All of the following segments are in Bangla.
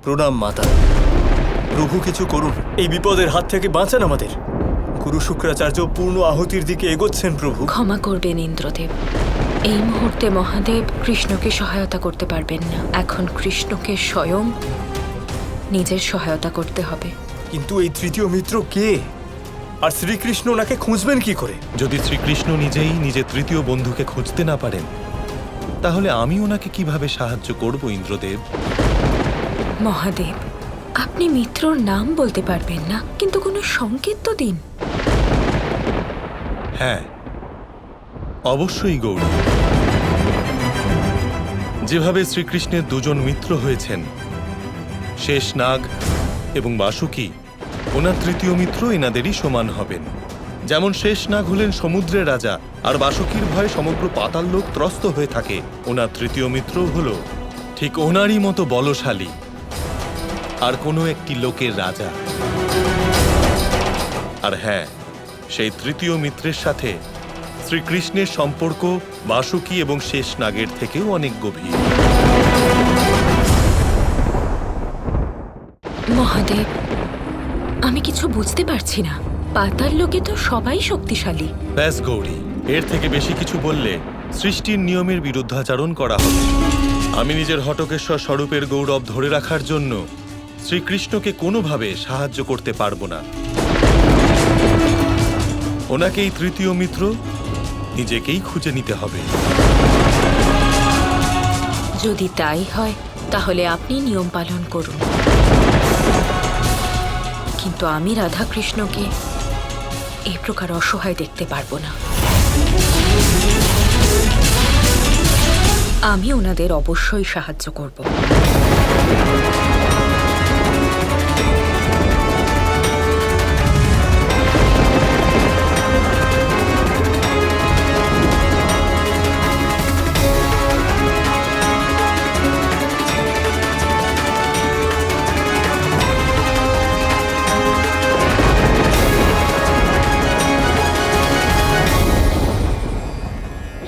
প্রণাম মাতা। প্রভু কিছু করুন, এই বিপদের হাত থেকে বাঁচান আমাদের। গুরু শুক্রাচার্য পূর্ণ আহুতির দিকে এগোচ্ছেন প্রভু। ক্ষমা করবেন ইন্দ্রদেব, এই মুহূর্তে মহাদেব কৃষ্ণকে সহায়তা করতে পারবেন না। এখন কৃষ্ণকে স্বয়ং নিজের সহায়তা করতে হবে। কিন্তু এই তৃতীয় মিত্র কে, আর শ্রীকৃষ্ণ ওনাকে খুঁজবেন কি করে? যদি শ্রীকৃষ্ণ নিজেই নিজের তৃতীয় বন্ধুকে খুঁজতে না পারেন, তাহলে আমি ওনাকে কিভাবে সাহায্য করব ইন্দ্রদেব? মহাদেব, আপনি মিত্রর নাম বলতে পারবেন না, কিন্তু কোনো সংকেত তো দিন। হ্যাঁ, অবশ্যই গৌরী। যেভাবে শ্রীকৃষ্ণের দুজন মিত্র হয়েছেন, শেষনাগ এবং বাসুকী, ওনার তৃতীয় মিত্র এনাদেরই সমান হবেন। যেমন শেষনাগ হলেন সমুদ্রের রাজা, আর বাসুকীর ভয়ে সমগ্র পাতাল লোক ত্রস্ত হয়ে থাকে, ওনার তৃতীয় মিত্র হল ঠিক ওনারই মতো বলশালী আর কোনো একটি লোকের রাজা। আর হ্যাঁ, সেই তৃতীয় মিত্রের সাথে শ্রীকৃষ্ণের সম্পর্ক বাসুকী এবং শেষনাগের থেকেও অনেক গভীর। মহাদেব, আমি কিছু বুঝতে পারছি না। পাতাল লোকে তো সবাই শক্তিশালী। ব্যাস গৌরী, এর থেকে বেশি কিছু বললে সৃষ্টির নিয়মের বিরুদ্ধাচরণ করা হবে। আমি নিজের হটকেশ্বর স্বরূপের গৌরব ধরে রাখার জন্য শ্রীকৃষ্ণকে কোনোভাবে সাহায্য করতে পারবো না। ওনাকে এই তৃতীয় মিত্র নিজেকেই খুঁজে নিতে হবে। যদি তাই হয় তাহলে আপনি নিয়ম পালন করুন, কিন্তু আমি রাধাকৃষ্ণকে এই প্রকার অসহায় দেখতে পারবো না। আমি ওনাদের অবশ্যই সাহায্য করব।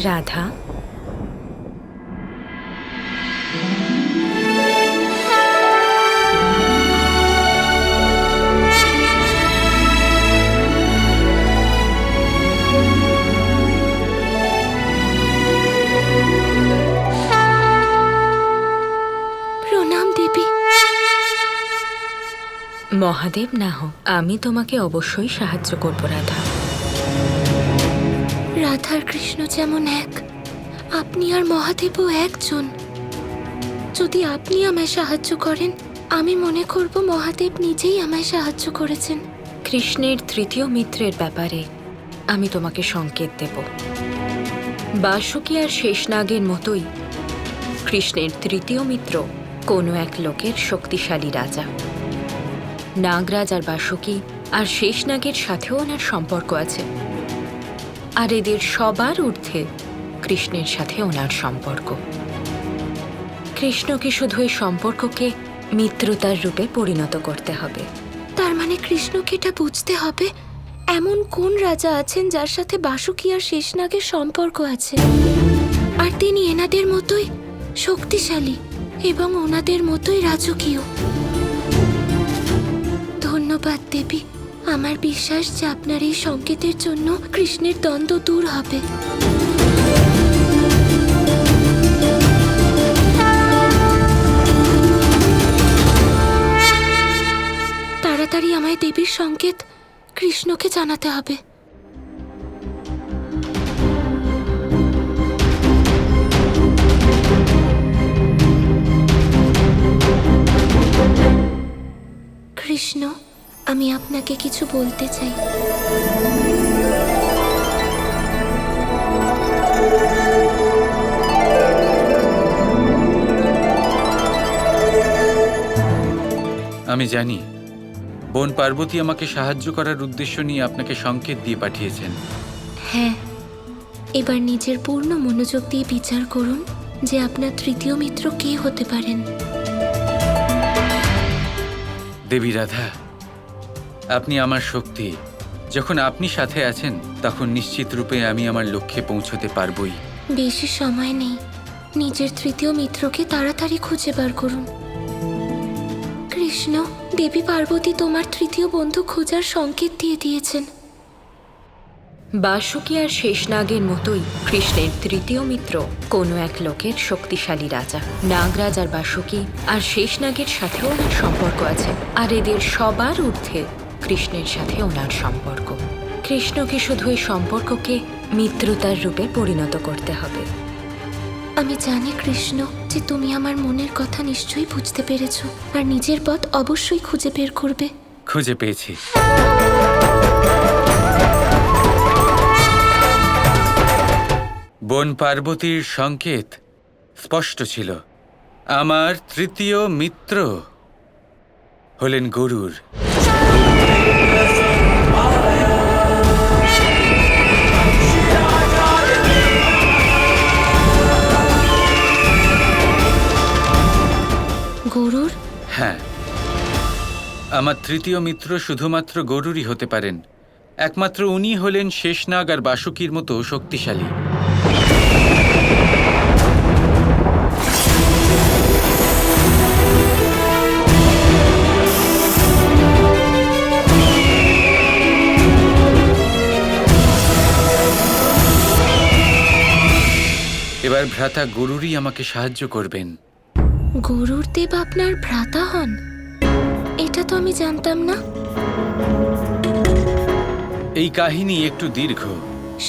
রাধা, প্রণাম দেবী। মহাদেব না হোক, আমি তোমাকে অবশ্যই সাহায্য করব রাধা। রাধার কৃষ্ণ যেমন এক, আপনি আর মহাদেবও একজন। যদি আপনি আমায় সাহায্য করেন, আমি মনে করব মহাদেব নিজেই আমায় সাহায্য করেছেন। কৃষ্ণের তৃতীয় মিত্রের ব্যাপারে আমি তোমাকে সংকেত দেব। বাসুকী আর শেষনাগের মতোই কৃষ্ণের তৃতীয় মিত্র কোনো এক লোকের শক্তিশালী রাজা। নাগরাজ আর বাসুকী আর শেষনাগের সাথেও ওনার সম্পর্ক আছে, আর এদের সবার ঊর্ধ্বে কৃষ্ণের সাথে ওনার সম্পর্ক। কৃষ্ণকে শুধু এই সম্পর্ককে মিত্রতার রূপে পরিণত করতে হবে। তার মানে কৃষ্ণকে এটা বুঝতে হবে এমন কোন রাজা আছেন যার সাথে বাসুকী আর শেষনাগের সম্পর্ক আছে, আর তিনি এনাদের মতোই শক্তিশালী এবং ওনাদের মতোই রাজকীয়। ধন্যবাদ দেবী। আমার বিশ্বাস যে আপনার এই সংকেতের জন্য কৃষ্ণের দ্বন্দ্ব দূর হবে। তাড়াতাড়ি আমায় দেবীর সংকেত কৃষ্ণকে জানাতে হবে। কৃষ্ণ, আমি আপনাকে কিছু বলতে চাই। আমি জানি বোন পার্বতী আমাকে সাহায্য করার উদ্দেশ্য নিয়ে আপনাকে সংকেত দিয়ে পাঠিয়েছেন। হ্যাঁ, এবার নিজের পূর্ণ মনোযোগ দিয়ে বিচার করুন যে আপনার তৃতীয় মিত্র কে হতে পারেন। দেবী রাধা, আপনি আমার শক্তি। যখন আপনি সাথে আছেন তখন নিশ্চিত রূপে আমি আমার লক্ষ্যে পৌঁছতে পারবই। বেশি সময় নেই, নিজের তৃতীয় মিত্রকে তাড়াতাড়ি খুঁজে বার করুন। কৃষ্ণ, দেবী পার্বতী তোমার তৃতীয় বন্ধু খোঁজার সংকেত দিয়ে দিয়েছেন। বাসুকি আর শেষনাগের মতোই কৃষ্ণের তৃতীয় মিত্র কোনো এক লোকের শক্তিশালী রাজা। নাগরাজ আর বাসুকি আর শেষনাগের সাথেও ওনার সম্পর্ক আছে, আর এদের সবার ঊর্ধ্বে কৃষ্ণের সাথে ওনার সম্পর্ক। কৃষ্ণকে শুধু এই সম্পর্ককে মিত্রতার রূপে পরিণত করতে হবে। আমি জানি কৃষ্ণ যে তুমি আমার মনের কথা নিশ্চয়ই বুঝতে পেরেছো, আর নিজের পথ অবশ্যই খুঁজে বের করবে। খুঁজে পেয়েছি। বোন পার্বতীর সংকেত স্পষ্ট ছিল। আমার তৃতীয় মিত্র হলেন গরুর। গরুর? হ্যাঁ, আমার তৃতীয় মিত্র শুধুমাত্র গরুরই হতে পারেন। একমাত্র উনি হলেন শেষনাগ আর বাসুকির মতো শক্তিশালী। এবার ভ্রাতা গরুরই আমাকে সাহায্য করবেন। গরুর দেব আপনার ভ্রাতা হন? এটা তো আমি জানতাম না। এই কাহিনী একটু দীর্ঘ।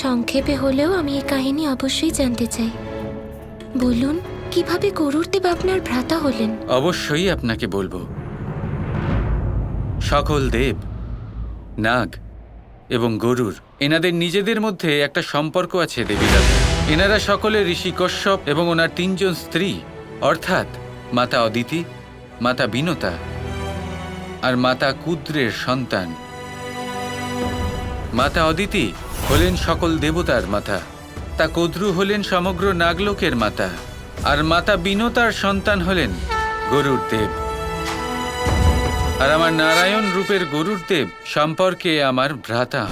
সংক্ষেপে হলেও আমি এই কাহিনী অবশ্যই জানতে চাই। বলুন, কিভাবে গরুর দেব আপনার ভ্রাতা হলেন? অবশ্যই আপনাকে বলবো। সকল দেব, নাগ এবং গরুর এনাদের নিজেদের মধ্যে একটা সম্পর্ক আছে দেবীরা। এনারা সকলে ঋষি কশ্যপ এবং ওনার 3 জন স্ত্রী, অর্থাৎ মাতা অদিতি, মাতা বিনতা আর মাতা কুদ্রের সন্তান। মাতা অদিতি হলেন সকল দেবতার মাতা, তা কদ্রু হলেন সমগ্র নাগলোকের মাতা, আর মাতা বিনতার সন্তান হলেন গরুর দেব। আর আমার নারায়ণ রূপের গরুর দেব সম্পর্কে আমার ভ্রাতা।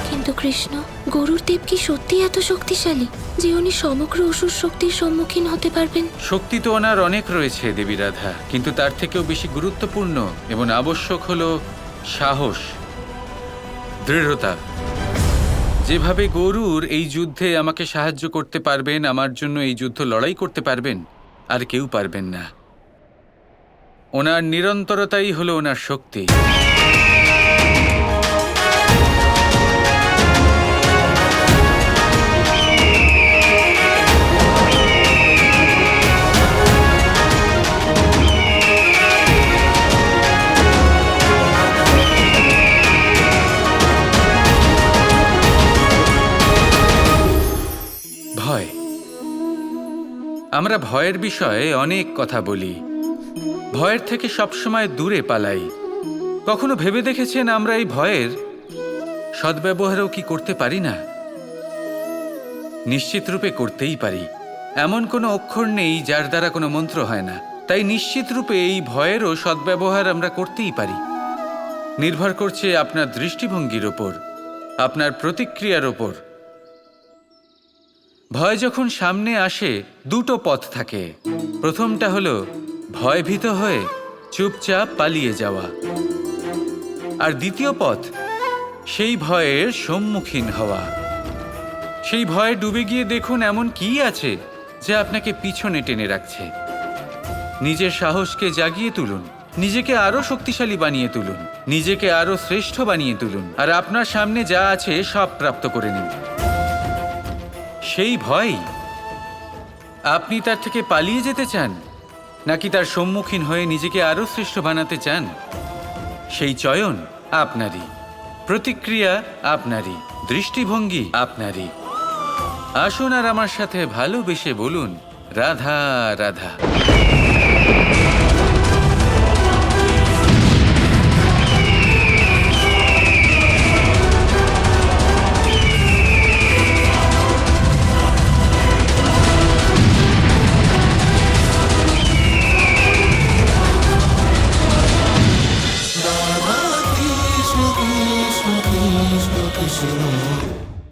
কিন্তু কৃষ্ণ, গরুর দেব কি সত্যি এত শক্তিশালী যে উনি সমগ্র অসুর শক্তির সম্মুখীন হতে পারবেন? শক্তি তো ওনার অনেক রয়েছে দেবী রাধা, কিন্তু তার থেকেও বেশি গুরুত্বপূর্ণ এবং আবশ্যক হলো সাহস, দৃঢ়তা। যেভাবে গরুর এই যুদ্ধে আমাকে সাহায্য করতে পারবেন, আমার জন্য এই যুদ্ধ লড়াই করতে পারবেন, আর কেউ পারবেন না। ওনার নিরন্তরতাই হলো ওনার শক্তি। ভয়। আমরা ভয়ের বিষয়ে অনেক কথা বলি, ভয়ের থেকে সবসময় দূরে পালাই। কখনো ভেবে দেখেছেন আমরা এই ভয়ের সদ্ব্যবহারও কি করতে পারি না? নিশ্চিত রূপে করতেই পারি। এমন কোনো অক্ষর নেই যার দ্বারা কোনো মন্ত্র হয় না। তাই নিশ্চিত রূপে এই ভয়েরও সদ্ব্যবহার আমরা করতেই পারি। নির্ভর করছে আপনার দৃষ্টিভঙ্গির ওপর, আপনার প্রতিক্রিয়ার ওপর। ভয় যখন সামনে আসে, দুটো পথ থাকে। প্রথমটা হলো ভয়ভীত হয়ে চুপচাপ পালিয়ে যাওয়া, আর দ্বিতীয় পথ সেই ভয়ের সম্মুখীন হওয়া। সেই ভয়ে ডুবে গিয়ে দেখুন এমন কি আছে যা আপনাকে পিছনে টেনে রাখছে। নিজের সাহসকে জাগিয়ে তুলুন, নিজেকে আরো শক্তিশালী বানিয়ে তুলুন, নিজেকে আরো শ্রেষ্ঠ বানিয়ে তুলুন, আর আপনার সামনে যা আছে সব প্রাপ্ত করে নিন। সেই ভয়, আপনি তার থেকে পালিয়ে যেতে চান নাকি তার সম্মুখীন হয়ে নিজেকে আরো শ্রেষ্ঠ বানাতে চান? সেই চয়ন আপনারই, প্রতিক্রিয়া আপনারই, দৃষ্টিভঙ্গি আপনারই। আসুন আর আমার সাথে ভালোবেসে বলুন, রাধা রাধা।